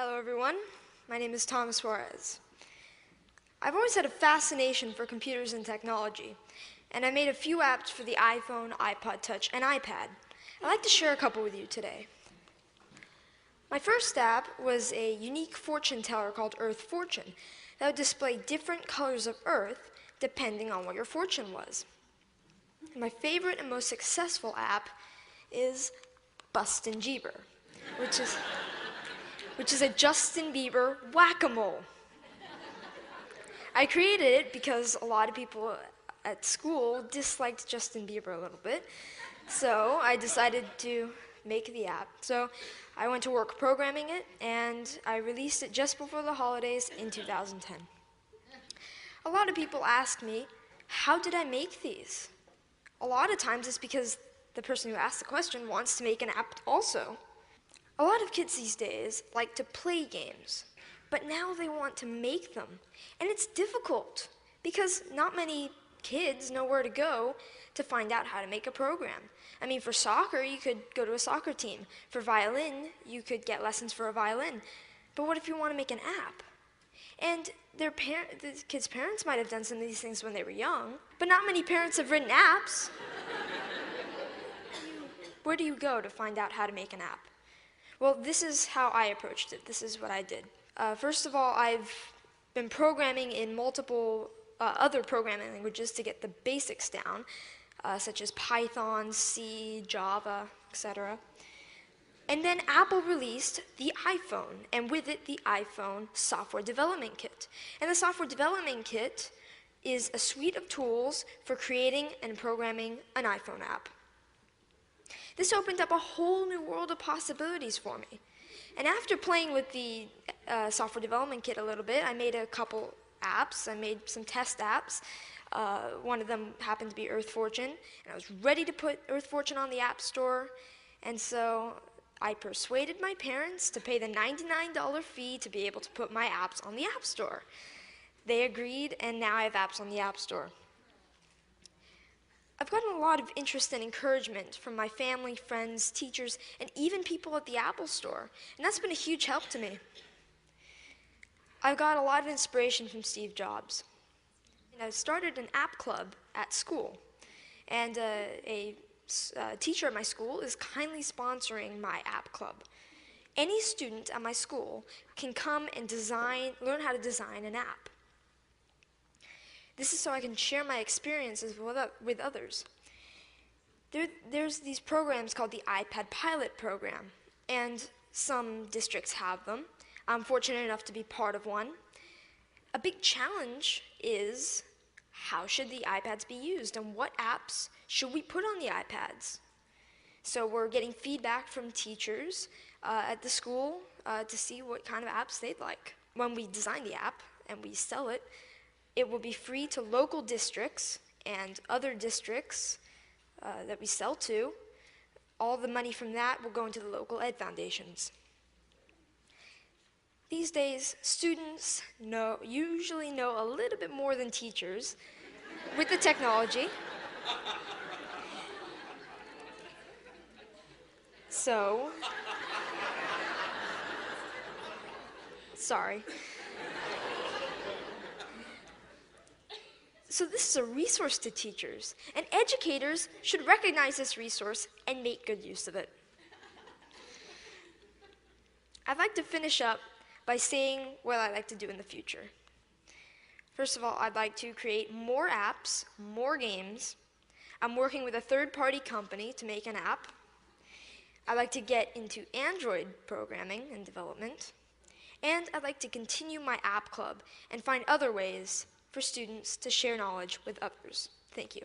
Hello everyone, my name is Thomas Suarez. I've always had a fascination for computers and technology, and I made a few apps for the iPhone, iPod Touch, and iPad. I'd like to share a couple with you today. My first app was a unique fortune teller called Earth Fortune that would display different colors of Earth depending on what your fortune was. My favorite and most successful app is Bustin' Jeeber, which is a Justin Bieber whack-a-mole. I created it because a lot of people at school disliked Justin Bieber a little bit, so I decided to make the app. So I went to work programming it, and I released it just before the holidays in 2010. A lot of people ask me, how did I make these? A lot of times it's because the person who asked the question wants to make an app also. A lot of kids these days like to play games, but now they want to make them. And it's difficult because not many kids know where to go to find out how to make a program. I mean, for soccer, you could go to a soccer team. For violin, you could get lessons for a violin. But what if you want to make an app? And the kids' parents might have done some of these things when they were young, but not many parents have written apps. Where do you go to find out how to make an app? Well, this is how I approached it. This is what I did. First of all, I've been programming in multiple other programming languages to get the basics down, such as Python, C, Java, etc. And then Apple released the iPhone, and with it, the iPhone Software Development Kit. And the Software Development Kit is a suite of tools for creating and programming an iPhone app. This opened up a whole new world of possibilities for me. And after playing with the Software Development Kit a little bit, I made a couple apps. I made some test apps. One of them happened to be Earth Fortune, and I was ready to put Earth Fortune on the App Store. And so I persuaded my parents to pay the $99 fee to be able to put my apps on the App Store. They agreed, and now I have apps on the App Store. I've gotten a lot of interest and encouragement from my family, friends, teachers, and even people at the Apple Store, and that's been a huge help to me. I've got a lot of inspiration from Steve Jobs. I started an app club at school, and a teacher at my school is kindly sponsoring my app club. Any student at my school can come and learn how to design an app. This is so I can share my experiences with others. There's these programs called the iPad Pilot Program, and some districts have them. I'm fortunate enough to be part of one. A big challenge is, how should the iPads be used, and what apps should we put on the iPads? So we're getting feedback from teachers at the school to see what kind of apps they'd like. When we design the app and we sell it, it will be free to local districts and other districts that we sell to. All the money from that will go into the local ed foundations. These days, students usually know a little bit more than teachers with the technology. So, sorry. So this is a resource to teachers, and educators should recognize this resource and make good use of it. I'd like to finish up by saying what I'd like to do in the future. First of all, I'd like to create more apps, more games. I'm working with a third-party company to make an app. I'd like to get into Android programming and development. And I'd like to continue my app club and find other ways for students to share knowledge with others. Thank you.